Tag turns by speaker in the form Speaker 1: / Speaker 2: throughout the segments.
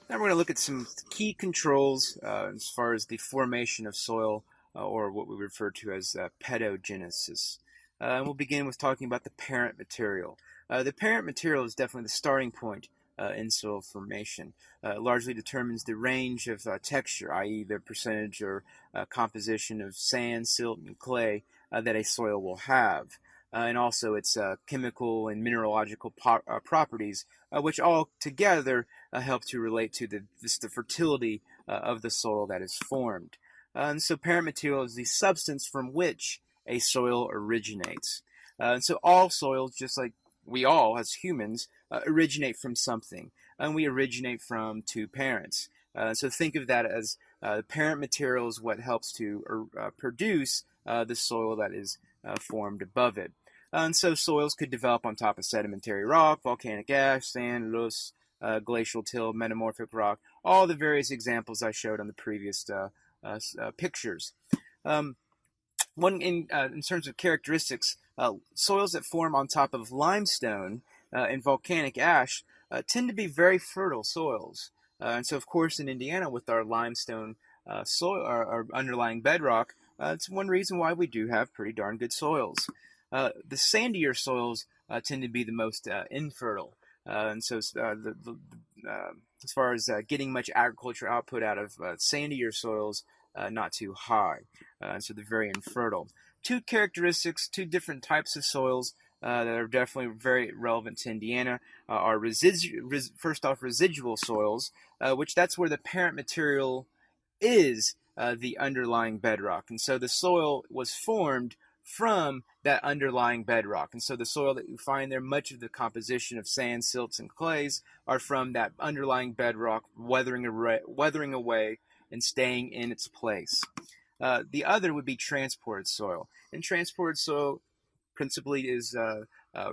Speaker 1: Now we're going to look at some key controls as far as the formation of soil, or what we refer to as pedogenesis. And we'll begin with talking about the parent material. The parent material is definitely the starting point in soil formation. It largely determines the range of texture, i.e. the percentage or composition of sand, silt, and clay that a soil will have. And also its chemical and mineralogical properties, which all together help to relate to the fertility of the soil that is formed. And so parent material is the substance from which a soil originates. And so all soils, just like we all as humans, originate from something. And we originate from two parents. So think of that as the parent material is what helps to produce the soil that is formed above it. And so soils could develop on top of sedimentary rock, volcanic ash, sand, loess, glacial till, metamorphic rock, all the various examples I showed on the previous pictures. In terms of characteristics, soils that form on top of limestone and volcanic ash tend to be very fertile soils. And so, of course, in Indiana, with our limestone soil, our underlying bedrock, it's one reason why we do have pretty darn good soils. The sandier soils tend to be the most infertile. And so as far as getting much agriculture output out of sandier soils, not too high. So they're very infertile. Two different types of soils that are definitely very relevant to Indiana are first off, residual soils, which that's where the parent material is the underlying bedrock. And so the soil was formed from that underlying bedrock. And so the soil that you find there, much of the composition of sand, silts, and clays are from that underlying bedrock weathering away and staying in its place. The other would be transported soil. And transported soil principally is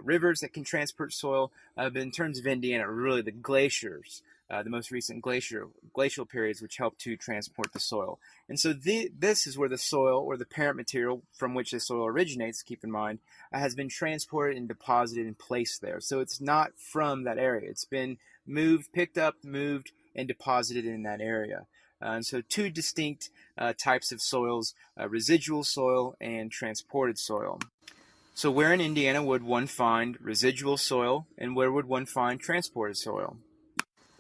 Speaker 1: rivers that can transport soil, but in terms of Indiana, really the glaciers, the most recent glacial periods, which help to transport the soil. And so this is where the soil, or the parent material from which the soil originates, keep in mind, has been transported and deposited and placed there. So it's not from that area. It's been picked up, moved, and deposited in that area. And so two distinct types of soils, residual soil and transported soil. So where in Indiana would one find residual soil, and where would one find transported soil?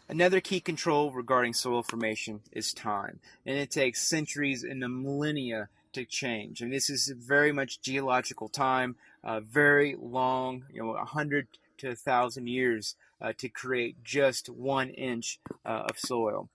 Speaker 1: Another key control regarding soil formation is time, and it takes centuries and a millennia to change. And this is very much geological time, very long, 100 to 1,000 years to create just 1 inch of soil.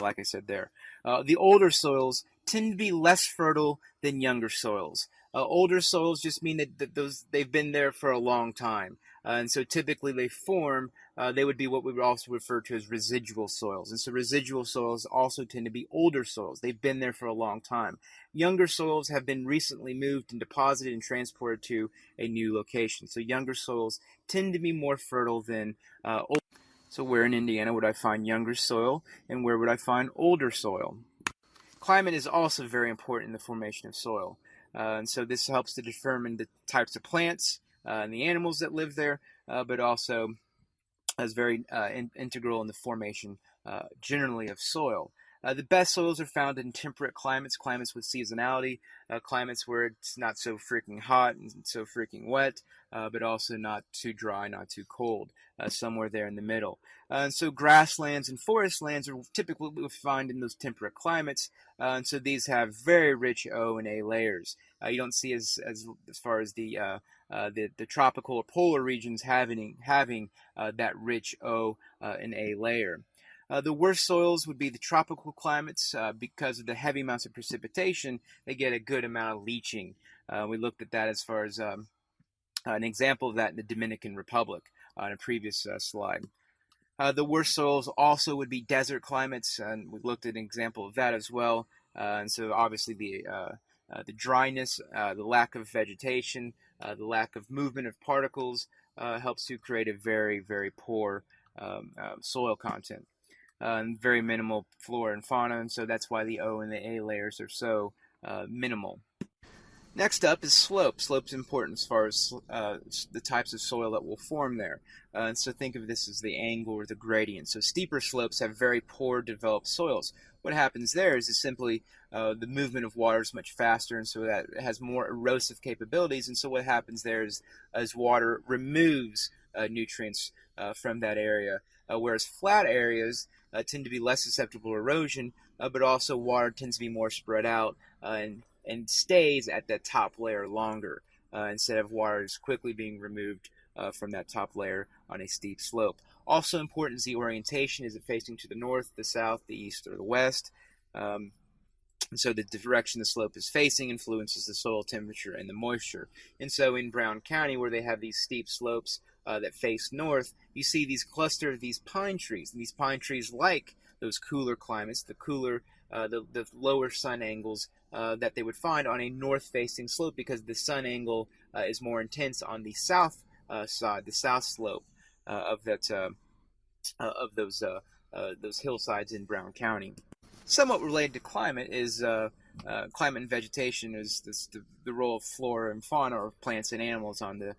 Speaker 1: Like I said there. The older soils tend to be less fertile than younger soils. Older soils just mean that they've been there for a long time. And so typically they would be what we would also refer to as residual soils. And so residual soils also tend to be older soils. They've been there for a long time. Younger soils have been recently moved and deposited and transported to a new location. So younger soils tend to be more fertile than older. So where in Indiana would I find younger soil, and where would I find older soil? Climate is also very important in the formation of soil. And so this helps to determine the types of plants and the animals that live there, but also is very integral in the formation generally of soil. The best soils are found in temperate climates with seasonality, climates where it's not so freaking hot and so freaking wet, but also not too dry, not too cold, somewhere there in the middle. And so grasslands and forest lands are typically what we find in those temperate climates, and so these have very rich O and A layers. You don't see as far as the tropical or polar regions having that rich O and A layer. The worst soils would be the tropical climates because of the heavy amounts of precipitation. They get a good amount of leaching. We looked at that as far as an example of that in the Dominican Republic on a previous slide. The worst soils also would be desert climates, and we looked at an example of that as well. And so obviously the dryness, the lack of vegetation, the lack of movement of particles helps to create a very, very poor soil content. And very minimal flora and fauna, and so that's why the O and the A layers are so minimal. Next up is slope. Slope's important as far as the types of soil that will form there. And so think of this as the angle or the gradient. So steeper slopes have very poor developed soils. What happens there is simply the movement of water is much faster, and so that it has more erosive capabilities. And so what happens there is as water removes nutrients from that area, whereas flat areas tend to be less susceptible to erosion, but also water tends to be more spread out and stays at that top layer longer instead of water just quickly being removed from that top layer on a steep slope. Also important is the orientation. Is it facing to the north, the south, the east, or the west? And so the direction the slope is facing influences the soil temperature and the moisture. And so in Brown County, where they have these steep slopes that face north, you see these cluster of these pine trees. And these pine trees like those cooler climates, the lower sun angles that they would find on a north-facing slope, because the sun angle is more intense on the south side, the south slope of those hillsides in Brown County. Somewhat related to climate is climate and vegetation is the role of flora and fauna, or plants and animals, on the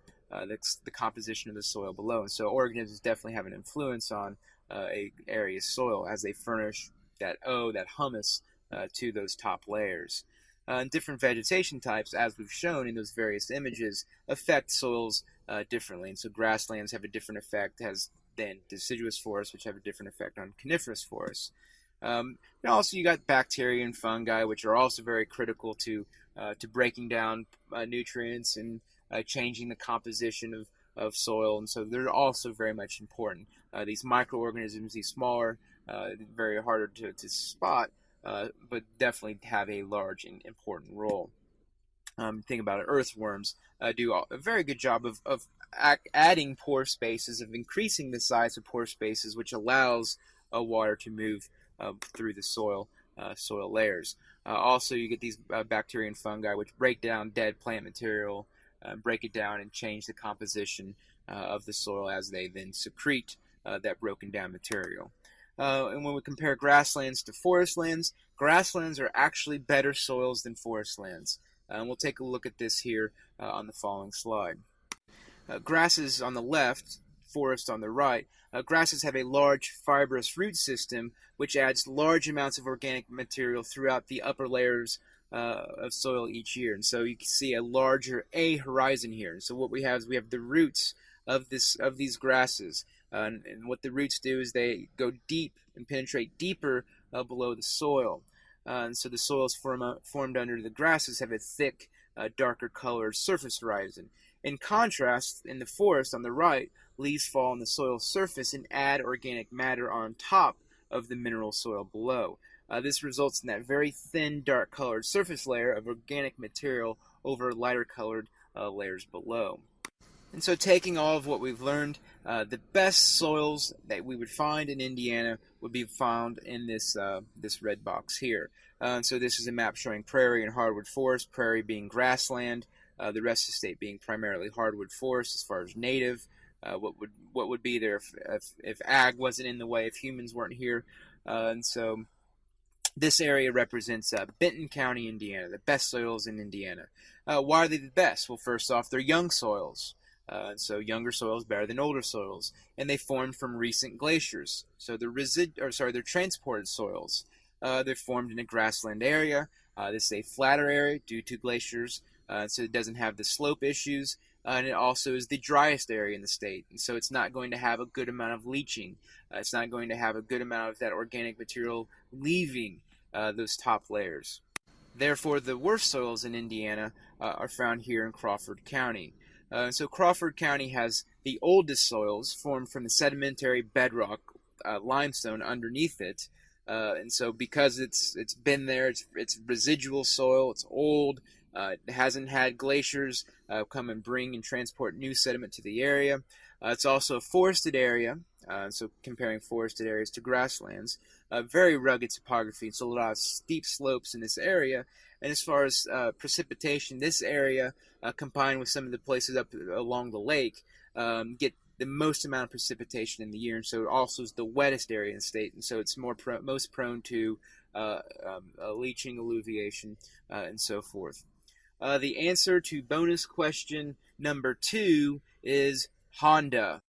Speaker 1: composition of the soil below. And so organisms definitely have an influence on a area's soil as they furnish that humus to those top layers. Different vegetation types, as we've shown in those various images, affect soils differently. And so grasslands have a different effect than deciduous forests, which have a different effect on coniferous forests. And also you got bacteria and fungi, which are also very critical to breaking down nutrients and changing the composition of soil. And so they're also very much important. These microorganisms, these smaller, very harder to spot, but definitely have a large and important role. Think about it, earthworms do a very good job of adding pore spaces, of increasing the size of pore spaces, which allows water to move through the soil layers. Also, you get these bacteria and fungi, which break down dead plant material, break it down and change the composition of the soil as they then secrete that broken down material. And when we compare grasslands to forest lands, grasslands are actually better soils than forest lands. And we'll take a look at this here on the following slide. Grasses on the left, forest on the right. Grasses have a large fibrous root system, which adds large amounts of organic material throughout the upper layers of soil each year. And so you can see a larger A horizon here. And so what we have is we have the roots of these grasses. And what the roots do is they go deep and penetrate deeper below the soil. And so the soils formed under the grasses have a thick, darker colored surface horizon. In contrast, in the forest on the right, leaves fall on the soil surface and add organic matter on top of the mineral soil below. This results in that very thin, dark colored surface layer of organic material over lighter colored layers below. And so, taking all of what we've learned, the best soils that we would find in Indiana would be found in this red box here. So this is a map showing prairie and hardwood forest, prairie being grassland, the rest of the state being primarily hardwood forest as far as native. What would be there if ag wasn't in the way, if humans weren't here. And so this area represents Benton County, Indiana, the best soils in Indiana. Why are they the best? Well, first off, they're young soils. And so younger soils better than older soils, and they formed from recent glaciers. So they're transported soils. They're formed in a grassland area. This is a flatter area due to glaciers, so it doesn't have the slope issues, and it also is the driest area in the state, and so it's not going to have a good amount of leaching. It's not going to have a good amount of that organic material leaving those top layers. Therefore, the worst soils in Indiana are found here in Crawford County. So Crawford County has the oldest soils formed from the sedimentary bedrock limestone underneath it. And so because it's been there, it's residual soil, it's old, it hasn't had glaciers come and bring and transport new sediment to the area. It's also a forested area, so comparing forested areas to grasslands, very rugged topography, so a lot of steep slopes in this area. And as far as precipitation, this area, combined with some of the places up along the lake, get the most amount of precipitation in the year, and so it also is the wettest area in the state, and so it's most prone to leaching, alluviation, and so forth. The answer to bonus question number 2 is Honda.